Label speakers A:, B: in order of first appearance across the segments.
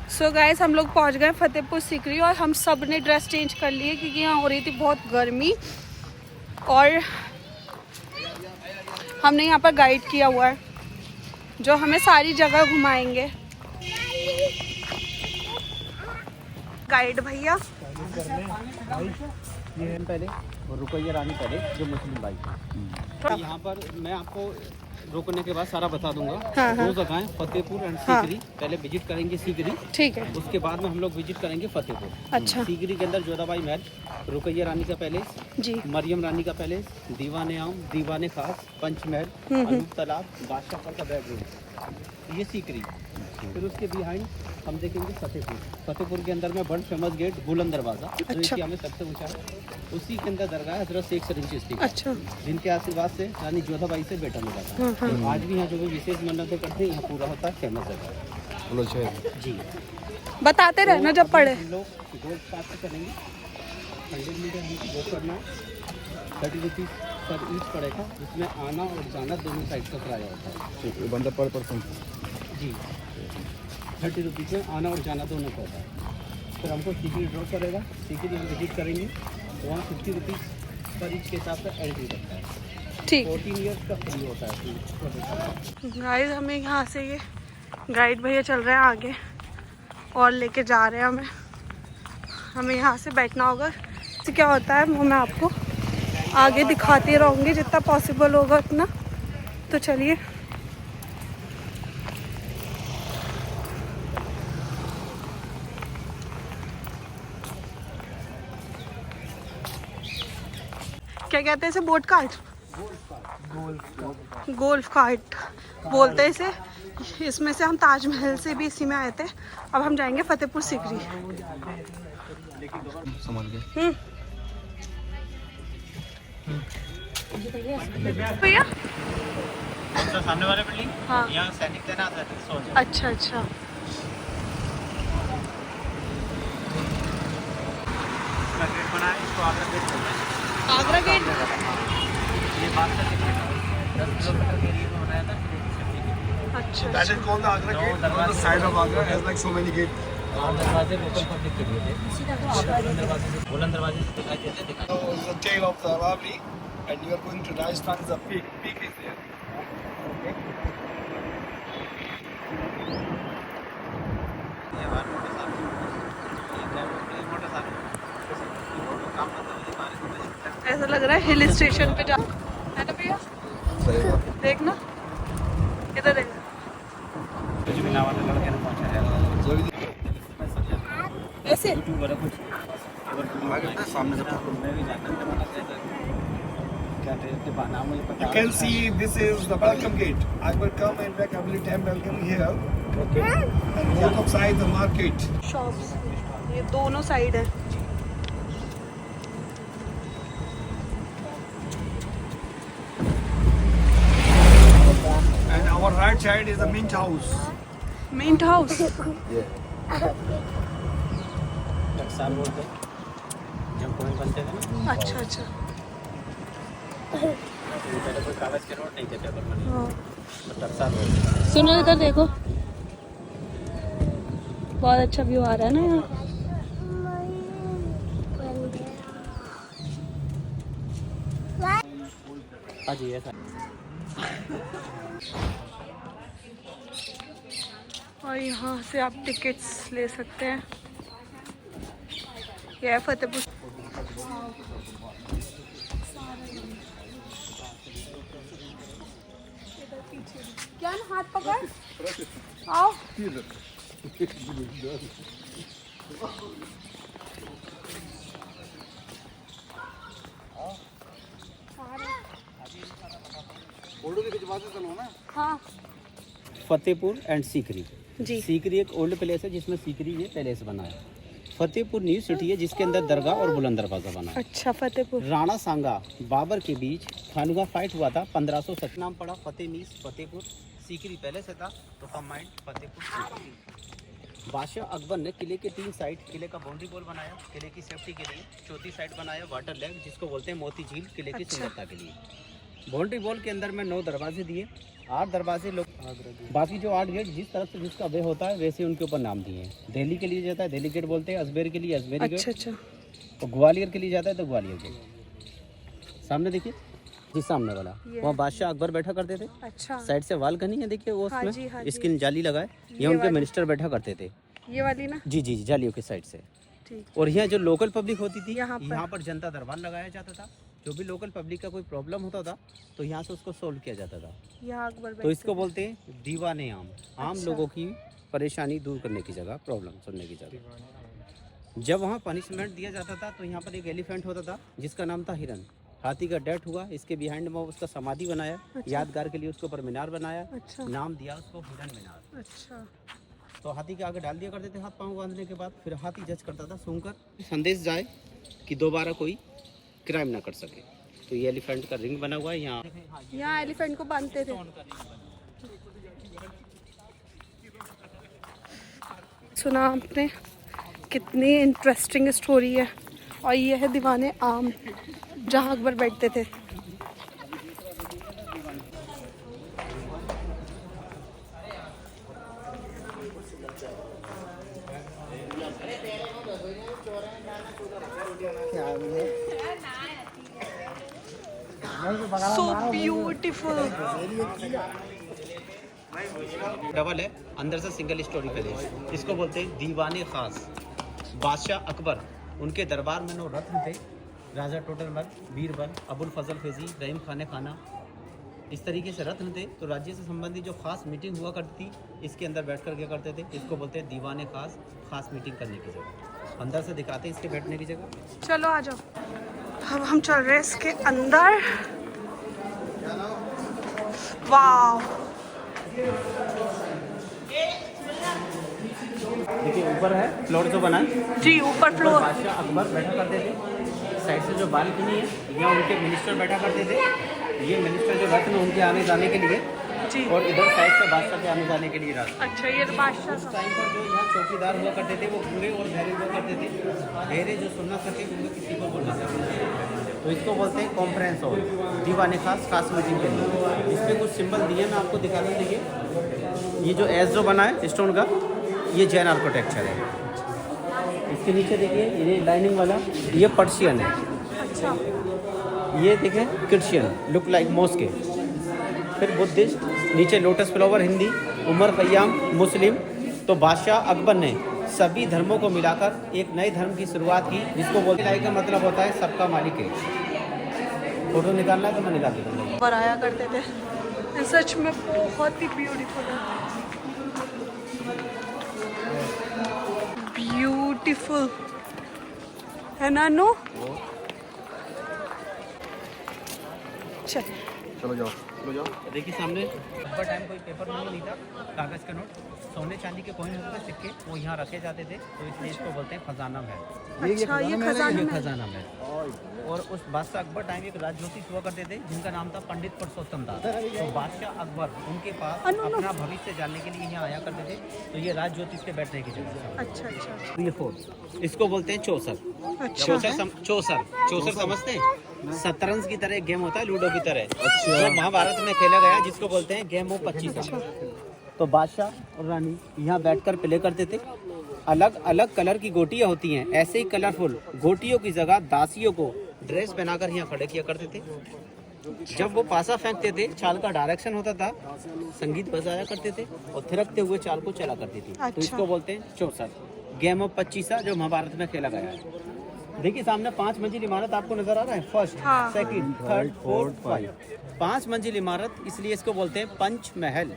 A: So guys हम लोग पहुंच गए फतेहपुर सीकरी और हम सब ने ड्रेस चेंज कर लिए क्योंकि यहाँ हो रही थी बहुत गर्मी। और हमने यहाँ पर गाइड किया हुआ है जो हमें सारी जगह घुमाएंगे। गाइड भैया
B: ये है पहले और रुकैया रानी पहले जो मुस्लिम भाई है। यहाँ पर मैं आपको रुकने के बाद सारा बता दूंगा। दो जगह फतेहपुर एंड सीकरी। पहले विजिट करेंगे सीकरी, ठीक है। उसके बाद में हम लोग विजिट करेंगे फतेहपुर। अच्छा। सीकरी के अंदर जोधाबाई महल, रुकैया रानी का पैलेस जी, मरियम रानी का पैलेस, दीवाने आम, दीवाने खास, पंचमहल, अनूप तालाब, बादशाह का बेडरूम, ये सीकरी। फिर उसके बिहाइंड हम देखेंगे फतेहपुर। फतेहपुर के अंदर में वर्ल्ड फेमस गेट बुलंद दरवाजा, जो एशिया में सबसे ऊंचा है। उसी के अंदर दरगाह हजरत शेख सलीम चिश्ती, अच्छा, जिनके आशीर्वाद से रानी जोधाबाई से बेटा मिला था। आज भी यहाँ जो भी विशेष मन्नतें करते हैं यहाँ पूरा होता है, फेमस है जी।
A: बताते रहना जब पढ़े।
B: हम लोग गोल्ड पास करेंगे 100 मीटर हमको गोल करना है। 30 रुपीज़ पर ईच पड़ेगा, जिसमें आना और जाना दोनों साइड का किराया होता है। बंदा पर पर्सन जी 30 रुपीज़ में आना और जाना दोनों का होता है। फिर हमको सीकरी ड्रॉप करेगा, सीकरी हम विजिट करेंगे तो वहाँ 50 रुपीज़ पर ईच के हिसाब से एंट्री करता है। ठीक, 14 ईयर्स का फ्री होता है।
A: गाइस हमें यहाँ से ये गाइड भैया चल रहे हैं आगे और लेके जा रहे हैं हमें यहाँ से बैठना होगा। इससे क्या होता है वो मैं आपको आगे दिखाती रहूँगी जितना पॉसिबल होगा उतना। तो चलिए क्या कहते हैं इसे, बोट कार्ट, गोल्फ कार्ट बोलते हैं इसे। इसमें से हम ताजमहल से भी इसी में आए थे। अब हम जाएंगे फतेहपुर सीकरी। भैया
B: सामने वाले बिल्डिंग,
A: हाँ,
B: यहाँ सैनिक थे ना।
A: अच्छा अच्छा।
B: गेट बना है, इसको आगरा गेट बोलते हैं।
A: आगरा गेट,
B: ये बात का 10 किलोमीटर के एरिया में बनाया था।
A: अच्छा।
C: That is called the Agra gate. On the side of Agra has like so many gates.
B: दरवाजे लोकल पब्लिक के लिए थे। बुलंद दरवाजे से दिखाई देते दिखाई।
C: So it's the tail of the Aravali, and you are going to Rajasthan. The peak. Peak is there.
B: ये बार मोटर साइकिल काम करता है बारिश में।
A: ऐसा लग रहा है हिल स्टेशन पे जा, है ना भैया? देखना इधर देख।
B: कुछ भी ना वाले लड़के ने पहुंचा है
A: ऐसे
B: यूट्यूबर है कुछ सामने से मैं भी जानता क्या थे बना मुझे पता।
C: You can see this is the welcome gate. I will come and back every time welcome here. Okay. And both of sides the market.
A: Shops ये दोनों साइड है।
C: And our right side is the mint house.
A: Mint house,
B: टक्सार बोलते हैं जब कोई बनते थे ना।
A: अच्छा अच्छा।
B: पहले कोई कागज के नोट नहीं थे पेपर मनी,
A: हाँ।
B: तो टक्सार बोलते हैं।
A: सुनो इधर देखो, बहुत अच्छा व्यू आ रहा है ना यहाँ।
B: हाँ जी ऐसा।
A: और यहाँ से आप टिकट्स ले सकते हैं। यह है फतेहपुर। क्या ना हाथ पकड़, आओ। हाँ।
B: फतेहपुर एंड सीकरी
A: जी।
B: सीकरी एक ओल्ड प्लेस है जिसमें सीकरी ये पैलेस बना है। फतेहपुर न्यू सिटी है जिसके अंदर दरगाह और बुलंद दरवाजा बना है।
A: अच्छा फतेहपुर।
B: राणा सांगा बाबर के बीच खानुगा फाइट हुआ था 1507। नाम पड़ा फतेह मीस फतेहपुर। सीकरी पहले से था तो कंबाइंड फतेहपुर सीकरी। बादशाह अकबर ने किले के 3 साइड किले का बाउंड्री वॉल बनाया किले की सेफ्टी के लिए। चौथी साइड बनाया वाटर लेक जिसको बोलते हैं मोती झील किले की सुंदरता के लिए। बाउंड्री वॉल के अंदर में 9 दरवाजे दिए, 8 दरवाजे लोग, बाकी जो 8 गेट जिस तरफ से जिसका वे होता है वैसे उनके ऊपर नाम दिए हैं। दिल्ली के लिए जाता है दिल्ली गेट बोलते हैं, अजमेर के लिए अजमेरी गेट,
A: अच्छा।
B: और ग्वालियर के लिए जाता है तो ग्वालियर गेट। सामने देखिए जी, सामने वाला वहाँ बादशाह अकबर बैठा करते थे।
A: अच्छा।
B: साइड से बालकनी है देखिए, वो
A: हाँ
B: उसमें
A: जी, हाँ जी।
B: स्किन जाली लगाए, ये उनके मिनिस्टर बैठा करते थे।
A: ये वाली ना?
B: जी जी, जालियों के साइड से।
A: ठीक।
B: और यहाँ जो लोकल पब्लिक होती थी,
A: यहाँ
B: पर जनता दरबार लगाया जाता था। जो भी लोकल पब्लिक का कोई प्रॉब्लम होता था तो यहाँ से उसको सोल्व किया जाता था।
A: यहाँ अकबर
B: तो इसको बोलते हैं दीवाने आम। आम
A: अच्छा।
B: लोगों की परेशानी दूर करने की जगह, प्रॉब्लम सुनने की जगह। जब वहाँ पनिशमेंट दिया जाता था तो यहाँ पर एक एलिफेंट होता था जिसका नाम था हिरन। हाथी का डेथ हुआ, इसके बिहाइंड में उसका समाधि बनाया।
A: अच्छा।
B: यादगार के लिए उसके ऊपर मीनार बनाया।
A: अच्छा।
B: नाम दिया उसको हिरन मीनार।
A: अच्छा।
B: तो हाथी के आगे डाल दिया करते थे हाथ पांव बांधने के बाद, फिर हाथी जज करता था सूंघकर, संदेश जाए कि दोबारा कोई क्राइम ना कर सके। तो ये एलिफेंट का रिंग बना हुआ है यहाँ
A: एलिफेंट को बांधते थे। सुना आपने, कितनी इंटरेस्टिंग स्टोरी है। और ये है दीवाने आम, जहाँ अकबर बैठते थे। So beautiful.
B: डबल है, अंदर से सिंगल स्टोरी पैलेस। इसको बोलते हैं दीवाने खास। बादशाह अकबर, उनके दरबार में 9 रत्न थे, राजा टोटलमल, बीरबल, अबुल फजल फैजी, रहीम खाना, इस तरीके से रत्न थे। तो राज्य से संबंधित जो खास मीटिंग हुआ करती थी, इसके अंदर बैठ कर क्या करते थे, इसको बोलते हैं दीवाने खास मीटिंग करने की जगह। अंदर से दिखाते हैं इसके बैठने की जगह।
A: चलो आ जाओ, अब हम चल रहे हैं इसके अंदर। वाह,
B: देखिए ऊपर है फ्लोर जो बना है
A: जी, ऊपर फ्लोर।
B: बादशाह अकबर बैठा करते थे। साइड से जो बालकनी है यहाँ उनके मिनिस्टर बैठा करते थे। ये मिनिस्टर जो रत्न उनके आने जाने के लिए
A: जी,
B: और इधर साइड से बादशाह के आने जाने के लिए रास्ता।
A: अच्छा, ये बादशाह
B: उस
A: का।
B: टाइम पर जो यहाँ चौकीदार हुआ करते थे वो बूढ़े और बहरे हुआ करते थे। बहरे जो सुनना सके उनको किसी को बोलना चाहिए। तो इसको बोलते हैं कॉन्फ्रेंस हॉल, दीवाने खास मीटिंग के लिए। इसमें कुछ सिंबल दिए, मैं आपको दिखा दूँ। देखिए ये जो एस जो बना है स्टोन का, ये जैन आर्किटेक्चर है। इसके नीचे देखिए ये लाइनिंग वाला, ये पर्शियन है।
A: अच्छा,
B: ये देखें क्रिश्चियन, लुक लाइक मॉस्क है। फिर बुद्धिस्ट, नीचे लोटस फ्लावर हिंदी, उमर खयाम मुस्लिम। तो बादशाह अकबर ने सभी धर्मों को मिलाकर एक नए धर्म की शुरुआत की, जिसको बोलते लाई का मतलब होता है सबका मालिक है। फोटो निकालना है तो मैं निकाल दूँगा।
A: पर आया करते थे, सच में बहुत ही ब्यूटीफुल है। ब्यूटीफुल है ना नो?
C: चलो जाओ।
B: देखिए सामने अकबर टाइम कोई पेपर मनी नहीं था, कागज़ का नोट, सोने चांदी के कॉइन होते थे, सिक्के, वो यहाँ रखे जाते थे। तो इसलिए इसको बोलते हैं खजाना महल।
A: अच्छा, ये खजाना में।
B: खजाना महल। और उस बादशाह अकबर टाइम एक राज ज्योतिष हुआ करते थे जिनका नाम था पंडित पुरुषोत्तम दास। तो बादशाह अकबर उनके पास अपना भविष्य जानने के लिए यहाँ आया करते थे। तो ये राज ज्योतिष के बैठने की जगह।
A: अच्छा अच्छा,
B: तो ये फोर्थ, इसको बोलते हैं चौसर।
A: अच्छा
B: चौसर समझते हैं? शतरंज की तरह गेम होता है, लूडो की तरह, जो महाभारत में खेला गया, जिसको बोलते हैं गेम ऑफ 25। तो बादशाह और रानी यहाँ बैठकर प्ले करते थे। अलग अलग कलर की गोटियाँ होती हैं, ऐसे ही कलरफुल गोटियों की जगह दासियों को ड्रेस बनाकर यहाँ खड़े किया करते थे। जब वो पासा फेंकते थे, चाल का डायरेक्शन होता था, संगीत बजाया करते थे और थिरकते हुए चाल को चला करती थी। तो इसको बोलते हैं चौसर, गेम ऑफ 25 जो महाभारत में खेला गया है। देखिए सामने 5 मंजिल इमारत आपको नजर आ रहा है, फर्स्ट, सेकंड, थर्ड, फोर्थ, 5। 5 मंजिल इमारत, इसलिए इसको बोलते हैं पंचमहल।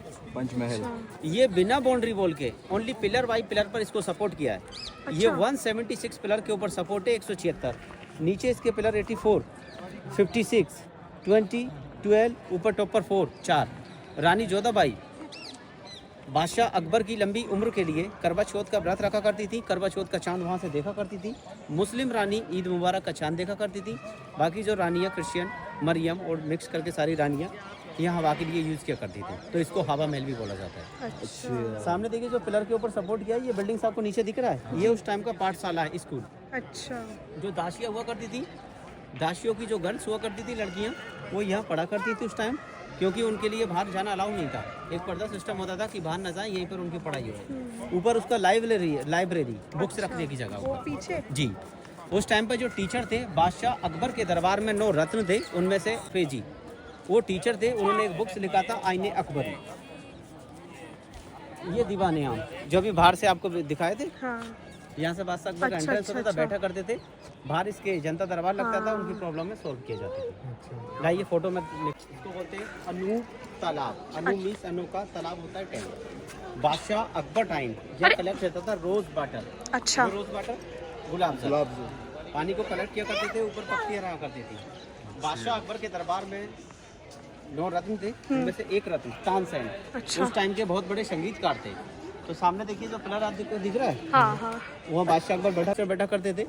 B: ये बिना बाउंड्री वॉल के ओनली पिलर बाई पिलर पर इसको सपोर्ट किया है। ये 176 पिलर के ऊपर सपोर्ट है, 176 नीचे इसके पिलर 84, 56, 20, 12, ऊपर टॉप पर 4, 4। रानी जोधाबाई बादशाह अकबर की लंबी उम्र के लिए करवा चौथ का व्रत रखा करती थी। करवा चौथ का चांद वहाँ से देखा करती थी। मुस्लिम रानी ईद मुबारक का चांद देखा करती थी। बाकी जो रानियाँ क्रिश्चियन, मरियम और मिक्स करके सारी रानियाँ यहाँ हवा के लिए यूज़ किया करती थी। तो इसको हवा महल भी बोला जाता है।
A: अच्छा,
B: सामने देखिए जो पिलर के ऊपर सपोर्ट किया है, ये बिल्डिंग्स आपको नीचे दिख रहा है, ये उस टाइम का पाठशाला है, स्कूल।
A: अच्छा,
B: जो दासियाँ हुआ करती थी दासियों की जो गर्ल्स हुआ करती थी, लड़कियां, वो यहाँ पढ़ा करती थी उस टाइम, क्योंकि उनके लिए बाहर जाना अलाउ नहीं था। एक पर्दा सिस्टम होता था कि बाहर न जाए, यहीं पर उनकी पढ़ाई हो। ऊपर उसका लाइब्रेरी बुक्स रखने की जगह
A: वो पीछे
B: जी। उस टाइम पर जो टीचर थे, बादशाह अकबर के दरबार में 9 रत्न थे, उनमें से फेजी वो टीचर थे। उन्होंने एक बुक्स लिखा था आईने अकबरी। ये दीवाने आम जो अभी बाहर से आपको दिखाए थे,
A: हाँ।
B: यहाँ से बादशाह अकबर का एंट्रेंस होता था, बैठा करते थे बाहर, इसके जनता दरबार लगता था, उनकी प्रॉब्लम में सॉल्व किए जाते थे। लाइए फोटो में, इसको बोलते हैं अनू तालाब। अनू मीन्स अनोखा, तालाब होता है टैंक। बादशाह अकबर टाइम जब कलेक्ट रहता था रोज वाटर।
A: अच्छा।
B: रोज वाटर गुलाब जल, पानी को कलेक्ट किया करते थे, ऊपर पत्तियां रहा करती थी। बादशाह अकबर के दरबार में 9 रत्न थे, उनमें से एक रत्न तानसेन।
A: अच्छा।
B: उस टाइम के बहुत बड़े संगीतकार थे। तो सामने देखिए जो पिलर आपको दिख रहा है,
A: हाँ हाँ।
B: वहाँ बादशाह अकबर बैठा करते थे,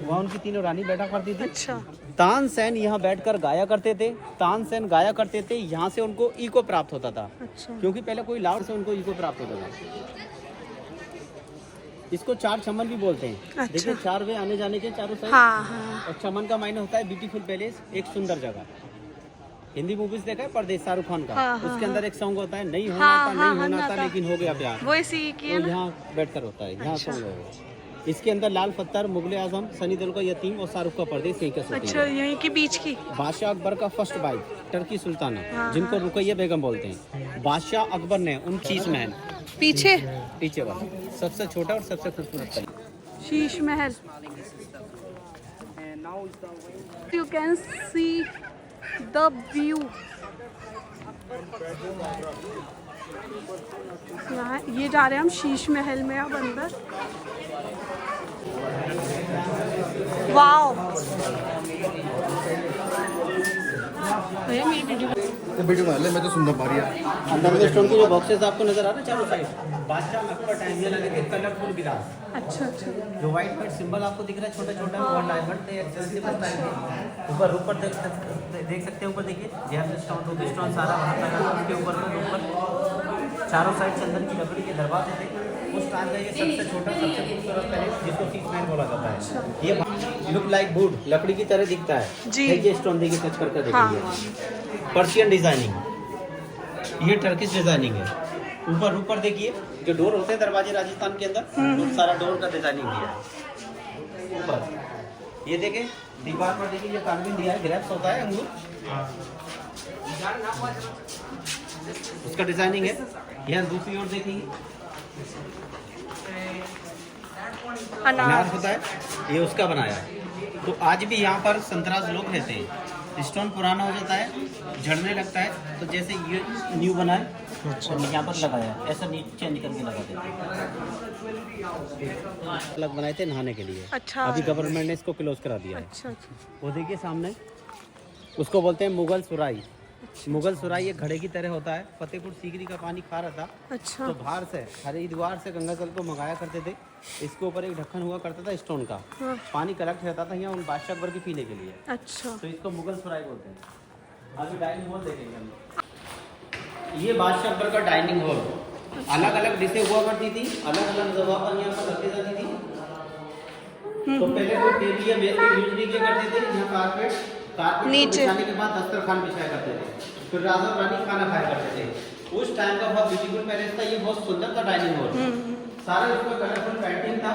B: वहाँ उनकी तीनों रानी बैठा करती थी।
A: अच्छा।
B: तानसेन यहाँ बैठकर गाया करते थे। तानसेन गाया करते थे, यहाँ से उनको ईको प्राप्त होता था।
A: अच्छा।
B: क्योंकि पहले कोई लाउड से उनको ईको प्राप्त होता था। इसको 4 चमन भी बोलते हैं।
A: अच्छा।
B: देखिए 4 वे आने जाने के चारों साइड।
A: हाँ हाँ।
B: और चमन का मायने होता है ब्यूटीफुल पैलेस, एक सुंदर जगह। हिंदी मूवीज देखा है परदेश, शाहरुख खान का।
A: हाँ,
B: उसके अंदर एक सॉन्ग होता है, नहीं होना
A: हाँ,
B: था,
A: हाँ,
B: नहीं होना था,
A: था।
B: लेकिन हो गया प्यार।
A: वो इसी की है
B: तो
A: ना?
B: यहाँ बैठकर होता है, यहाँ
A: अच्छा।
B: सॉन्ग है। इसके अंदर लाल पत्थर, मुगल आजम, सनी देओल का यतीम और शाहरुख का परदेश, यही का शूटिंग
A: अच्छा,
B: है।
A: यहीं के बीच की।
B: बादशाह अकबर का फर्स्ट वाइफ टर्की सुल्ताना,
A: हाँ,
B: जिनको
A: हाँ।
B: रुकैया बेगम बोलते हैं। बादशाह अकबर ने उन शीश महल,
A: पीछे
B: पीछे वाला सबसे छोटा और सबसे खूबसूरत पहले
A: Sheesh Mahal, you can see the view. यहाँ ये जा रहे हैं हम शीश महल में अब अंदर। वाओ, भैया मेरी वीडियो
D: वीडियो बना ले, मैं तो सुंदर पा रही है।
B: अंदर में स्टोन की जो बॉक्सेस आपको नजर आ रहे हैं चारों साइड, बादशाह अकबर टाइम ये लगे थे कलरफुल गिलास।
A: अच्छा अच्छा।
B: जो व्हाइट व्हाइट सिंबल आपको दिख रहा है छोटा छोटा, वो डायमंड थे, एक्सेसिबल टाइप के। ऊपर देख सकते हैं, ऊपर देखिए जेम्स स्टोन, रूबी स्टोन सारा वहाँ लगा। उसके ऊपर चारों साइड से अंदर की लकड़ी के दरवाजे थे। उस टाइम का ये सबसे छोटा, सबसे खूबसूरत पैलेस, जिसको शीश महल बोला जाता है। ये लुक लाइक वुड, लकड़ी की तरह दिखता है
A: जी।
B: ये स्टोन देखिए, टच करके देखिए। पर्शियन डिजाइनिंग, ये टर्किश डिजाइनिंग है। ऊपर देखिए जो डोर होते हैं दरवाजे राजस्थान के अंदर, वो सारा डोर का डिजाइनिंग दिया है। ऊपर ये देखें, दीवार पर देखिए ये कार्विंग दिया है, ग्रेप्स होता है अंगूर, उसका डिजाइनिंग है। यहाँ दूसरी ओर देखेंगे अनार होता है, ये उसका बनाया है। तो आज भी यहाँ पर संतराज लोग रहते हैं। स्टोन पुराना हो जाता है, झड़ने लगता है, तो जैसे ये न्यू बना है, अच्छा, यहाँ पर लगाया है, ऐसा नीचे चेंज करके लगा देते हैं। अलग बनाए थे नहाने के लिए।
A: अच्छा।
B: अभी गवर्नमेंट ने इसको क्लोज करा दिया है।
A: अच्छा अच्छा।
B: वो देखिए सामने, उसको बोलते हैं मुगल सुराई। मुगल सुराई एक घड़े की तरह होता है। फतेहपुर सीकरी का पानी खा रहा था,
A: अच्छा।
B: तो बाहर से हरिद्वार से गंगा जल को मंगाया करते थे। इसके ऊपर एक ढक्कन हुआ करता था स्टोन का,
A: हाँ।
B: पानी कलेक्ट रहता था यहाँ उन बादशाह अकबर के पीने के लिए।
A: अच्छा।
B: तो इसको मुगल सुराई बोलते हैं। अभी डाइनिंग हॉल देखेंगे हम। ये बादशाह अकबर का डाइनिंग हॉल, अलग अलग डिशें हुआ करती थी, अलग अलग जगह पर यहाँ पर रखी जाती थी। तो पहले कोई टेबल या मेज को यूज नहीं किया करते थे। यहाँ कारपेट
A: नीचे
B: बिछाने के बाद दस्तरखान बिछाया करते थे, फिर राजा और रानी खाना खाया करते थे। उस टाइम का बहुत ब्यूटीफुल पैलेस था, ये बहुत सुंदर था डाइनिंग हॉल। सारा इसमें कलरफुल पेंटिंग था।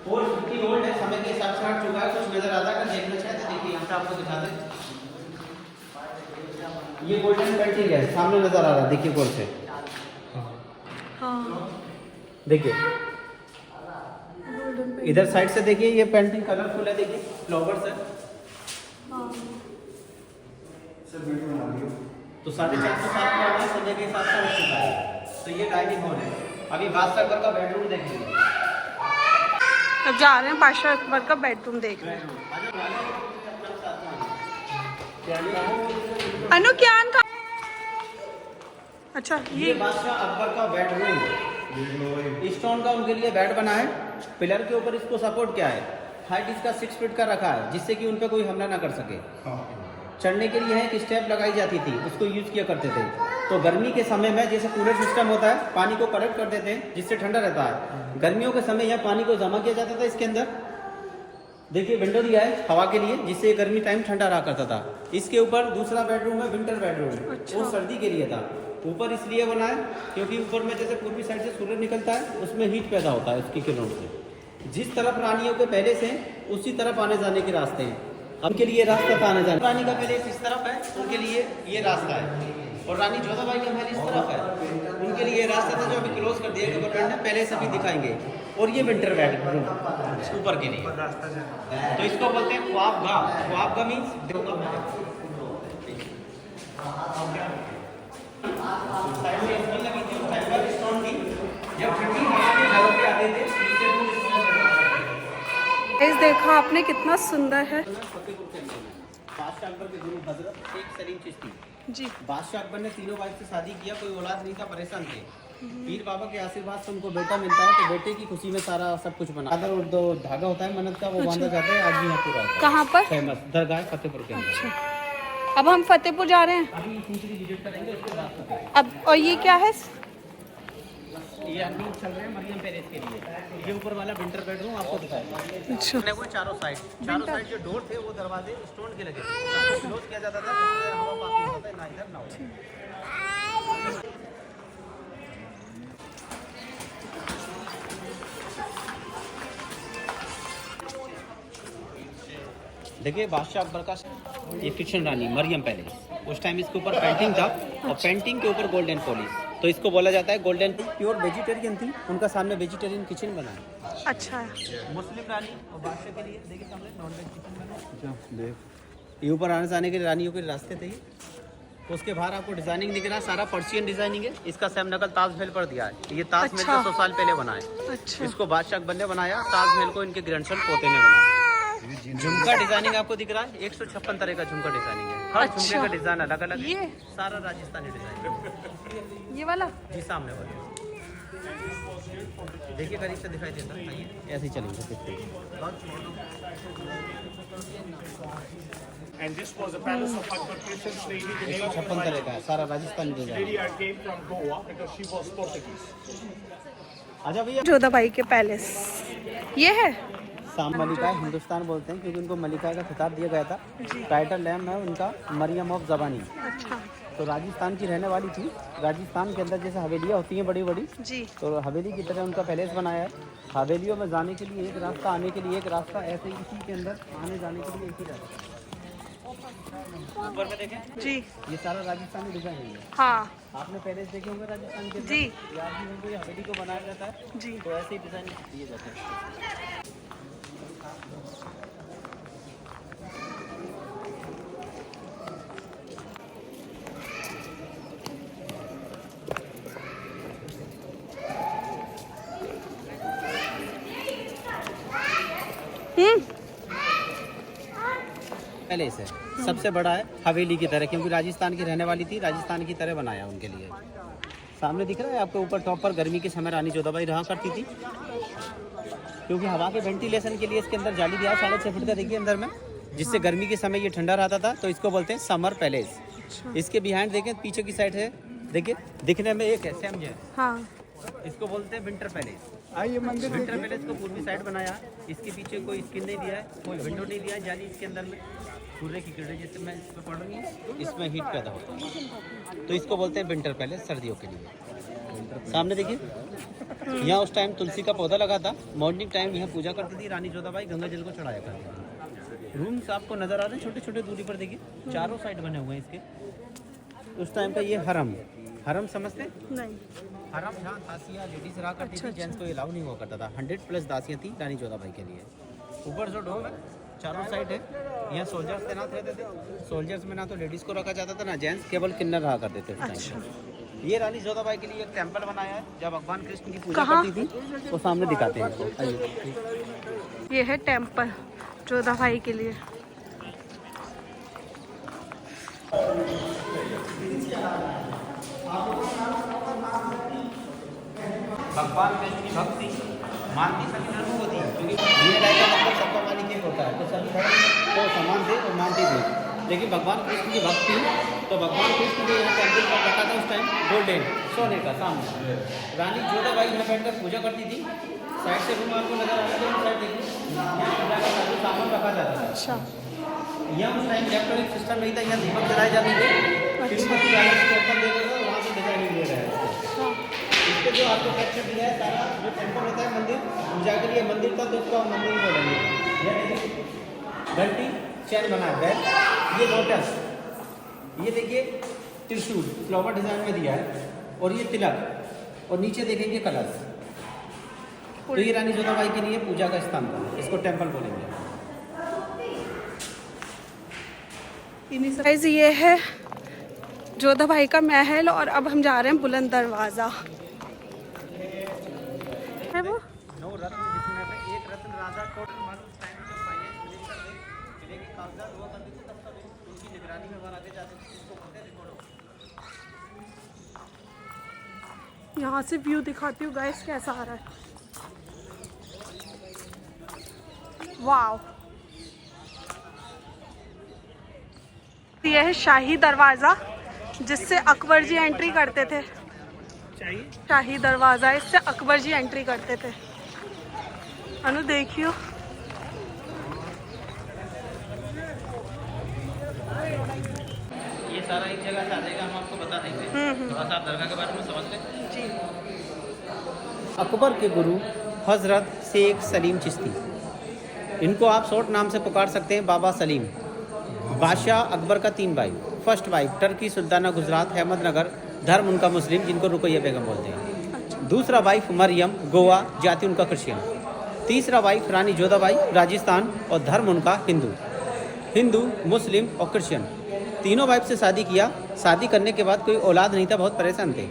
B: और 50 ओल्ड है, समय के हिसाब से हट चुका है। कुछ नजर आता है, देखना चाहे तो देखिए, यहाँ पे आपको दिखाते हैं। ये गोल्डन पेंटिंग है, सामने नजर आ रहा है, देखिए कौन से,
A: हाँ।
B: देखिए इधर साइड से देखिए, ये पेंटिंग कलरफुल है, देखिए फ्लावर्स है। तो 450 साल पुराना समय के हिसाब से रख चुका है। तो ये डाइनिंग हॉल है। अभी बादशाह अकबर का बेडरूम देखेंगे।
A: अब जा रहे हैं बादशाह अकबर का बेडरूम देखने। अनु क्यान का, अच्छा
B: ये बादशाह अकबर का बेडरूम, स्टोन का उनके लिए बेड बना है। पिलर के ऊपर इसको सपोर्ट किया है। हाइट इसका 6 फीट का रखा है, जिससे कि उन पर कोई हमला ना कर सके। चढ़ने के लिए एक स्टेप लगाई जाती थी, उसको यूज किया करते थे। तो गर्मी के समय में जैसे कूलर सिस्टम होता है, पानी को कलेक्ट कर देते हैं जिससे ठंडा रहता है। गर्मियों के समय यह पानी को जमा किया जाता था इसके अंदर, देखिए विंडो दिया है हवा के लिए, जिससे गर्मी टाइम ठंडा रहा करता था। इसके ऊपर दूसरा बेडरूम है विंटर बेडरूम।
A: अच्छा।
B: वो सर्दी के लिए था। ऊपर इसलिए बना है क्योंकि ऊपर में जैसे पूर्वी साइड से सूरज निकलता है, उसमें हीट पैदा होता है उसकी किरणों से। जिस तरफ रानियों के पहले से उसी तरफ आने जाने के रास्ते हैं। उनके लिए रास्ता था आने जाने। रानी का पहले इस तरफ है, उनके लिए ये रास्ता है। और रानी जोधाबाई का महल इस तरफ है, उनके लिए ये रास्ता था जो अभी क्लोज कर दिया गवर्नमेंट ने, पहले से भी दिखाएंगे। और ये विंटर बेडरूम ऊपर के लिए, तो इसको बोलते हैं ख्वाबगाह। ख्वाबगाह मीन्स साइड में स्टोन लगी थी, उस टाइम पर स्टोन थी। जब ठंडी हवा के घरों पे आते थे,
A: इस देखा आपने कितना सुंदर है।
B: बादशाह अकबर के गुरु हजरत शेख सलीम चिश्ती
A: जी।
B: बादशाह अकबर ने तीनों वाइफ से शादी किया, कोई औलाद नहीं था, परेशान थे। पीर बाबा के आशीर्वाद से उनको बेटा मिलता है, तो बेटे की खुशी में सारा सब कुछ बना। अगर दो धागा होता है मन्नत का, वो बांधा जाता है। आज भी यहाँ पूरा होता है।
A: कहाँ पर?
B: फेमस दरगाह फतेहपुर के अंदर।
A: अच्छा, अब हम फतेहपुर जा रहे हैं।
B: अभी तीसरी विजिट करेंगे उसके बाद।
A: अब और ये क्या है?
B: ये हम लोग चल रहे हैं मरियम पैलेस के लिए। ये ऊपर वाला विंटर बेडरूम आपको दिखाएगा।
A: अच्छा।
B: वो चारों साइड जो डोर थे वो दरवाजे स्टोन के लगे थे, क्लोज किया जाता था, तो हवा पास नहीं होता है, ना इधर ना उधर। देखिए बादशाह अकबर का ये किचन रानी मरियम पैलेस, उस टाइम इसके ऊपर पेंटिंग था, और पेंटिंग के ऊपर गोल्डन पॉलिश, तो इसको बोला जाता है गोल्डन। प्योर वेजिटेरियन थी, उनका सामने वेजिटेरियन किचन बना है।
A: अच्छा है।
B: मुस्लिम रानी और बादशाह के लिए देखिए सामने नॉन वेज किचन बना है। ये ऊपर आने जाने के लिए रानियों के रास्ते थे। उसके बाहर आपको डिजाइनिंग दिख रहा है, सारा पर्शियन डिजाइनिंग है। इसका सेम नकल ताजमहल पर दिया है। ये ताजमहल
A: अच्छा।
B: 100 साल पहले बना है।
A: अच्छा।
B: इसको बादशाह अकबर ने बनाया, ताजमहल को इनके ग्रैंडसन पोते ने बनाया। झुमका डिजाइनिंग आपको दिख रहा है, 156 तरह का झुमका डिजाइनिंग है। हर
A: अच्छा।
B: झुमके का डिजाइन अलग अलग है।
A: ये
B: सारा राजस्थानी डिजाइन
A: ये वाला
B: जी सामने वाले देखिए करीब से दिखाई देता है। आइए ऐसे ही चलेंगे।
E: And this was a palace of Akbar Christian lady. The name of
B: 156 तरह का है, सारा Rajasthani design.
E: lady came from Goa because she was Portuguese.
B: आजा भैया।
A: जोधाबाई के पैलेस ये है।
B: साम मलिका हिंदुस्तान बोलते हैं क्योंकि उनको मलिका का खिताब दिया गया था। टाइटल नेम है उनका मरियम ऑफ जबानी।
A: अच्छा।
B: तो राजस्थान की रहने वाली थी। राजस्थान के अंदर जैसे हवेलियाँ होती हैं बड़ी बड़ी,
A: जी।
B: तो हवेली की तरह उनका पैलेस बनाया है। हवेलियों में जाने के लिए एक रास्ता, आने के लिए एक रास्ता, ऐसे ही इसी के अंदर आने जाने के लिए एक ही रास्ता। ऊपर में देखें
A: जी।
B: ये सारा राजस्थानी डिजाइन है।
A: हाँ
B: आपने पैलेस देखे होंगे राजस्थान के अंदर।
A: जी।
B: या भी हवेली को बनाया जाता है,
A: जी।
B: तो ऐसे ही डिजाइन दिए जाते हैं। पैलेस है, सबसे बड़ा है हवेली की तरह, क्योंकि राजस्थान की रहने वाली थी, राजस्थान की तरह बनाया उनके लिए। सामने दिख रहा है आपको ऊपर टॉप पर, गर्मी के समय रानी जोधाबाई रहा करती थी, क्योंकि हवा के वेंटिलेशन के लिए इसके अंदर जाली दिया 6.5 फीट का देखिए अंदर में, जिससे गर्मी के समय ये ठंडा रहता था। तो इसको बोलते हैं समर पैलेस। इसके बिहाइंड देखें, पीछे की साइड है, देखिए दिखने में एक है सेम है।
A: हाँ।
B: इसको बोलते हैं विंटर पैलेस। आइए मंदिर। विंटर पैलेस को पूर्वी साइड बनाया, इसके पीछे कोई स्किन नहीं दिया है, कोई विंडो नहीं दिया है, जाली इसके अंदर में सूर्य की किरणें जैसे मैं इस पर पड़ रही हूँ, इसमें हीट पैदा होता है, तो इसको बोलते हैं विंटर पैलेस, सर्दियों के लिए। सामने देखिए, यहाँ उस टाइम तुलसी का पौधा लगा था। मॉर्निंग टाइम यहाँ पूजा करती थी रानी जोधाबाई, गंगा जल को चढ़ाया करती थी। रूम्स आपको नजर आ रहे हैं छोटे छोटे दूरी पर, देखिए चारों साइड बने हुए हैं इसके। उस टाइम पे ये हरम समझते
A: नहीं।
B: हरम जहाँ दासियाँ लेडीज रहा करती थी, जेंट्स को अलाउ नहीं हुआ करता था। 100+ दासियाँ थी रानी जोधाबाई के लिए। ऊपर जो डोम है चारों साइड है, यहाँ सोल्जर्स तैनात रहते थे। सोल्जर्स में ना तो लेडीज को रखा जाता था ना जेंट्स, केवल किन्नर रहा करते थे उस टाइम। ये रानी जोधाबाई के लिए एक टेम्पल बनाया है, जब भगवान कृष्ण की पूजा करती थी, वो सामने दिखाते हैं आपको। आइए।
A: ये है टेम्पल जोधाबाई के लिए।
B: भगवान कृष्ण की भक्ति मानती सभी धर्मों को थी, क्योंकि ये राय का मतलब सबका मालिक एक होता है, तो सभी धर्म को समान थे और मानती थी। लेकिन भगवान कृष्ण की भक्ति, तो भगवान कृष्ण जो यहाँ टेम्पल पर रखा था उस टाइम गोल्डन सोने का सामने, रानी जोधाबाई यहाँ बैठकर पूजा करती थी। साइड से रूम आपको नजर आ रहा है, साइड देखिए, यहाँ पूजा का चालू सामान रखा जाता था।
A: अच्छा
B: यहाँ उस टाइम इलेक्ट्रॉनिक सिस्टम नहीं था, यहाँ दीपक जलाए जाते थे।
A: अच्छा
B: टेम्पल दे देगा, वहाँ से डिजाइनिंग दे रहा है। इसके जो आपको टेक्सचर दिया है सारा, जो टेम्पल होता है मंदिर पूजा के लिए मंदिर था, तो उसको हम मंदिर बोलेंगे। घंटी चैन बना है, ये लोटस, ये देखिए त्रिशूल फ्लावर डिजाइन में दिया है, और ये तिलक, और नीचे देखेंगे कलश। तो ये रानी जोधाबाई के लिए पूजा का स्थान था, इसको टेम्पल बोलेंगे।
A: गाइस ये है जोधाबाई का महल, और अब हम जा रहे हैं बुलंद दरवाज़ा। है वो
B: 9 रत्न, जिसमें से एक रत्न राजा टोटल मार्क्स टाइम से फाइनेंस किले के कागजात हुआ करते थे, तब तक उनकी निगरानी में बनाते जाते थे, इसको कहते हैं रिकॉर्ड।
A: यहाँ से व्यू दिखाती हूँ गाइस कैसा आ रहा है। वाव, यह है शाही दरवाज़ा, जिससे अकबर जी एंट्री करते थे। शाही दरवाज़ा, इससे अकबर जी एंट्री करते थे। अनु देखियो,
B: ये सारा एक जगह से आ जाएगा, हम आपको बता देंगे। थोड़ा सा आप दरगाह के बारे में समझ लें जी। अकबर के गुरु हजरत शेख सलीम चिश्ती, इनको आप शॉर्ट नाम से पुकार सकते हैं बाबा सलीम। बादशाह अकबर का 3 भाई। First wife Turkey Sultana Gujarat Ahmednagar, धर्म उनका मुस्लिम, जिनको रुकैया बेगम बोलते हैं। दूसरा वाइफ मरियम, गोवा, जाति उनका क्रिश्चियन। तीसरा वाइफ रानी जोधाबाई, राजस्थान, और धर्म उनका हिंदू, मुस्लिम और क्रिश्चियन। तीनों वाइफ से शादी किया। शादी करने के बाद कोई औलाद नहीं था, बहुत परेशान थे।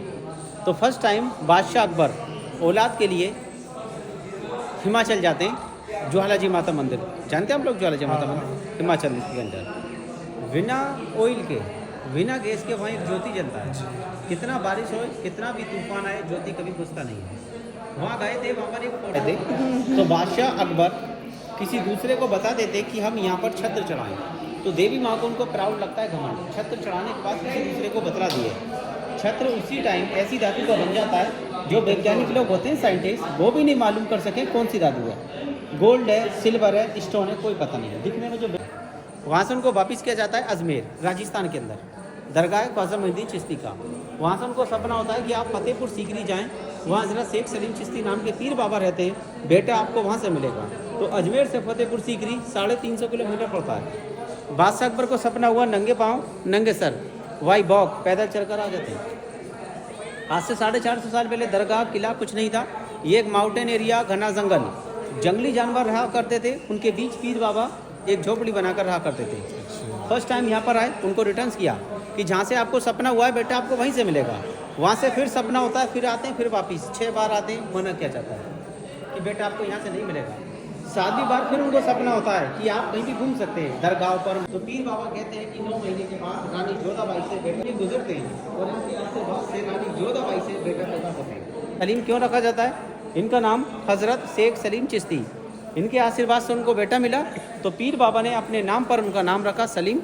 B: तो फर्स्ट टाइम बादशाह अकबर औलाद के लिए हिमाचल जाते हैं, ज्वालाजी माता मंदिर, जानते हैं हम लोग ज्वालाजी माता मंदिर, हिमाचल के अंदर। बिना ऑयल के, बिना गैस के वहाँ एक ज्योति जलता है। कितना बारिश हो, कितना भी तूफान आए, ज्योति कभी बुझता नहीं है। वहाँ गए थे, वहाँ पर एक फोटो थे। तो बादशाह अकबर किसी दूसरे को बता देते कि हम यहाँ पर छत्र चढ़ाएं, तो देवी माँ को उनको प्राउड लगता है, घमंड। छत्र चढ़ाने के बाद किसी दूसरे को बतला दिए। छत्र उसी टाइम ऐसी धातु का बन जाता है जो वैज्ञानिक लोग होते हैं, साइंटिस्ट, वो भी नहीं मालूम कर सके कौन सी धातु है। गोल्ड है, सिल्वर है, स्टोन है, कोई पता नहीं है दिखने में। जो वहाँ से उनको वापस किया जाता है अजमेर, राजस्थान के अंदर, दरगाह ख्वाजा मोइनुद्दीन चिश्ती का। वहाँ से उनको सपना होता है कि आप फतेहपुर सीकरी जाएँ, वहाँ हज़रत शेख सलीम चिश्ती नाम के पीर बाबा रहते हैं, बेटा आपको वहाँ से मिलेगा। तो अजमेर से फतेहपुर सीकरी 350 किलोमीटर पड़ता है। बादशाह अकबर को सपना हुआ, नंगे पाँव नंगे सर वाई बॉक पैदल चलकर आ जाते हैं। आज से 450 साल पहले दरगाह किला कुछ नहीं था, ये एक माउंटेन एरिया, घना जंगल, जंगली जानवर रहा करते थे, उनके बीच पीर बाबा एक झोपड़ी बनाकर रहा करते थे। फर्स्ट टाइम यहाँ पर आए, उनको रिटर्न्स किया कि जहाँ से आपको सपना हुआ है बेटा आपको वहीं से मिलेगा। वहाँ से फिर सपना होता है, फिर आते हैं, फिर वापस 6 बार आते हैं, मना किया जाता है कि बेटा आपको यहाँ से नहीं मिलेगा। 7वीं बार फिर उनको सपना होता है कि आप कहीं भी घूम सकते हैं दरगाह पर। तो पीर बाबा कहते हैं कि 9 महीने के बाद रानी जोधाबाई से बेटा गुजरते हैं, और इनके आशीर्वाद से रानी जोधाबाई से बेटा पैदा होते हैं। सलीम क्यों रखा जाता है? इनका नाम हज़रत शेख सलीम चिश्ती, इनके आशीर्वाद से उनको बेटा मिला, तो पीर बाबा ने अपने नाम पर उनका नाम रखा सलीम।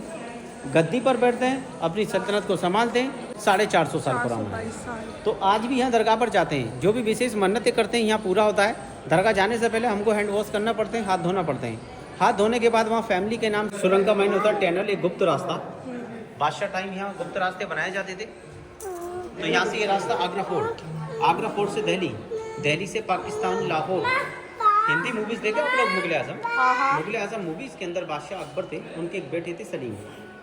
B: गद्दी पर बैठते हैं, अपनी सल्तनत को संभालते हैं, 450 साल पुराना है। तो आज भी यहाँ दरगाह पर जाते हैं, जो भी विशेष मन्नतें करते हैं यहाँ पूरा होता है। दरगाह जाने से पहले हमको हैंड वॉश करना पड़ते हैं, हाथ धोना पड़ते हैं। हाथ धोने के बाद वहाँ फैमिली के नाम सुरंग का माइन होता है, टनल, एक गुप्त रास्ता। बादशाह टाइम यहाँ गुप्त रास्ते बनाए जाते थे। तो यहाँ से ये रास्ता आगरा फोर्ट, आगरा फोर्ट से दिल्ली, दिल्ली से पाकिस्तान, लाहौर। हिंदी मूवीज देखे आप लोग? मुगल आजम, मुगल आजम मूवीज के अंदर बादशाह अकबर थे, उनके एक बेटे थे सलीम,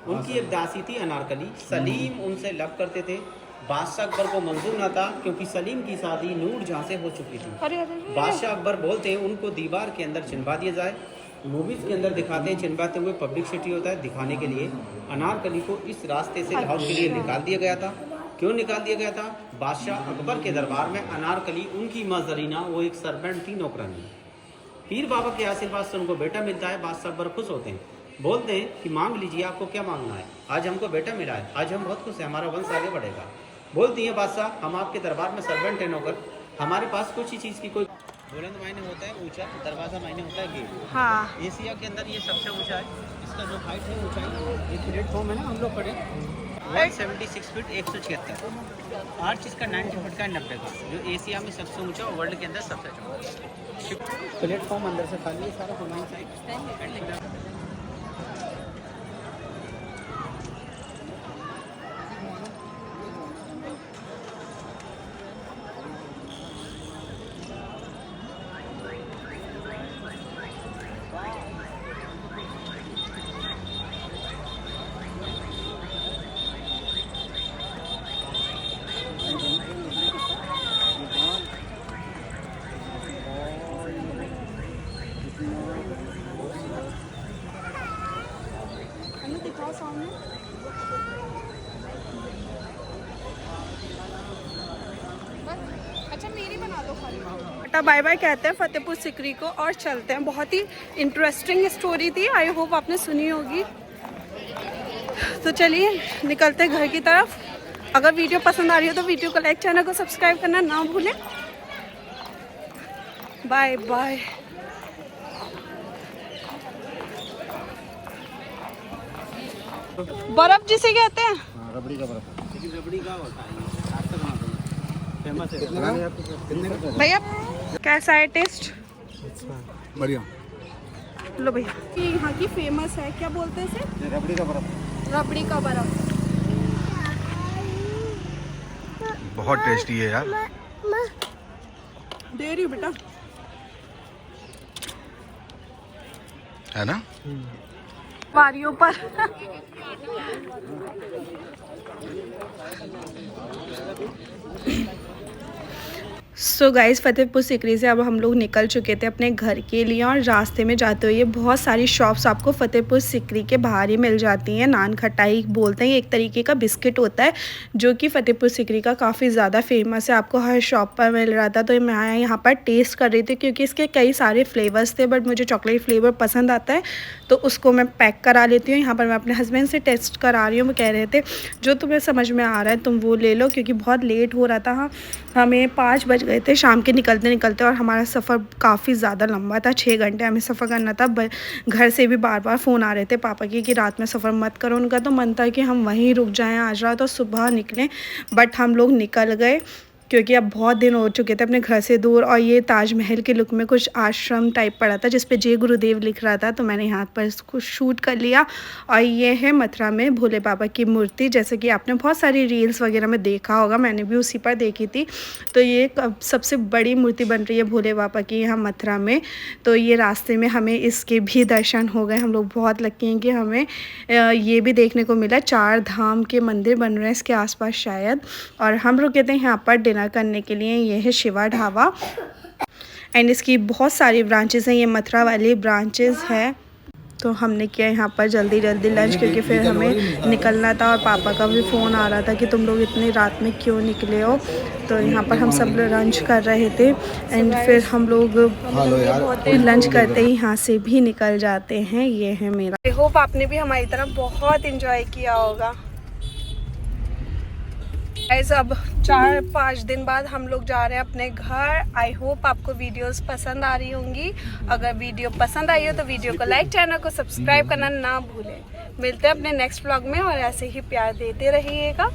B: उनकी एक दासी थी अनारकली। सलीम उनसे लव करते थे, बादशाह अकबर को मंजूर न था, क्योंकि सलीम की शादी नूर जहाँ से हो चुकी थी। बादशाह अकबर बोलते हैं उनको दीवार के अंदर चिनवा दिया जाए। मूवीज के अंदर दिखाते हैं चिनवाते हुए, पब्लिसिटी होता है दिखाने के लिए। अनारकली को इस रास्ते से लाहौर के लिए निकाल दिया गया था। क्यों निकाल दिया गया था? बादशाह अकबर के दरबार में अनारकली उनकी माँ जरीना, वो एक सर्वेंट थी, नौकरानी। पीर बाबा के आशीर्वाद से उनको बेटा मिलता है। बादशाह अकबर खुश होते हैं, बोलते हैं कि मांग लीजिए, आपको क्या मांगना है। आज हमको बेटा मिला है, आज हम बहुत खुश हैं, हमारा वंश आगे बढ़ेगा। बोलती है बादशाह, हम आपके दरबार में सर्वेंट है, नौकर, हमारे पास कुछ ही चीज़ की कोई। बुलंद मायने होता है ऊंचा, दरवाज़ा मायने होता है गेट।
A: हाँ,
B: एशिया के अंदर ये सबसे ऊंचा है। इसका जो हाइट है, ऊंचाई, ये प्लेटफॉर्म है ना, हम लोग खड़े 176 फीट 176। आर्च इसका 90 फीट का है, 90 का, जो एशिया में सबसे ऊंचा, वर्ल्ड के अंदर सबसे ऊंचा। प्लेटफॉर्म अंदर से खाली है सारा, हमारी साइड।
A: दिखाओ सामने। अच्छा मेरी बना दो खाली। बेटा बाय बाय कहते हैं फतेहपुर सिकरी को और चलते हैं। बहुत ही इंटरेस्टिंग स्टोरी थी, आई होप आपने सुनी होगी। तो चलिए निकलते हैं घर की तरफ। अगर वीडियो पसंद आ रही हो तो वीडियो को लाइक, चैनल को सब्सक्राइब करना ना भूलें। Bye bye. बर्फ जिसे कहते हैं,
D: रबड़ी का बर्फ।
B: लेकिन रबड़ी का होता है आप तक वहाँ फेमस है।
A: भैया कैसा है टेस्ट?
D: बढ़िया।
A: लो भैया, ये यहाँ की फेमस है, क्या बोलते हैं इसे?
D: रबड़ी का बर्फ।
A: रबड़ी का बर्फ।
D: बहुत टेस्टी है यार।
A: दे रही हूँ बेटा।
D: है ना?
A: वारियों पर। सो गाइस फतेहपुर सिकरी से अब हम लोग निकल चुके थे अपने घर के लिए, और रास्ते में जाते हुए बहुत सारी शॉप्स आपको फतेहपुर सिकरी के बाहर ही मिल जाती हैं। नान खटाई बोलते हैं, एक तरीके का बिस्किट होता है जो कि फतेहपुर सिकरी का काफ़ी ज़्यादा फेमस है, आपको हर शॉप पर मिल रहा था। तो मैं यहाँ पर टेस्ट कर रही थी क्योंकि इसके कई सारे फ्लेवर्स थे, बट मुझे चॉकलेट फ्लेवर पसंद आता है तो उसको मैं पैक करा लेती हूँ। यहाँ पर मैं अपने हस्बैंड से टेस्ट करा रही हूँ। वो कह रहे थे जो तुम्हें समझ में आ रहा है तुम वो ले लो, क्योंकि बहुत लेट हो रहा था। हाँ, हमें 5 बज गए थे शाम के निकलते निकलते, और हमारा सफ़र काफ़ी ज़्यादा लंबा था, 6 घंटे हमें सफ़र करना था। घर से भी बार बार फ़ोन आ रहे थे पापा की कि रात में सफ़र मत करो। उनका तो मन था कि हम वहीं रुक जाएं आज रात और सुबह निकलें, बट हम लोग निकल गए क्योंकि अब बहुत दिन हो चुके थे अपने घर से दूर। और ये ताजमहल के लुक में कुछ आश्रम टाइप पड़ा था जिस पे जय गुरुदेव लिख रहा था, तो मैंने यहाँ पर इसको शूट कर लिया। और ये है मथुरा में भोले बाबा की मूर्ति, जैसे कि आपने बहुत सारी रील्स वगैरह में देखा होगा, मैंने भी उसी पर देखी थी। तो ये सबसे बड़ी मूर्ति बन रही है भोले बाबा की यहाँ मथुरा में। तो ये रास्ते में हमें इसके भी दर्शन हो गए। हम लोग बहुत लकी हैं कि हमें ये भी देखने को मिला। 4 धाम के मंदिर बन रहे हैं इसके आसपास शायद। और हम रुके थे यहाँ पर डिनर करने के लिए। ये है शिवा ढाबा, एंड इसकी बहुत सारी ब्रांचेस हैं, ये मथुरा वाली ब्रांचेस है। तो हमने किया यहाँ पर जल्दी लंच, क्योंकि फिर हमें निकलना था। और पापा का भी फ़ोन आ रहा था कि तुम लोग इतनी रात में क्यों निकले हो। तो यहाँ पर हम सब लंच कर रहे थे, एंड फिर हम लोग लंच करते ही यहाँ से भी निकल जाते हैं। ये है मेरा। आई होप आपने भी हमारी तरह बहुत इंजॉय किया होगा। ऐसे अब 4-5 दिन बाद हम लोग जा रहे हैं अपने घर। आई होप आपको वीडियोस पसंद आ रही होंगी। अगर वीडियो पसंद आई हो तो वीडियो को लाइक, चैनल को सब्सक्राइब करना ना भूलें। मिलते हैं अपने नेक्स्ट व्लॉग में, और ऐसे ही प्यार देते रहिएगा।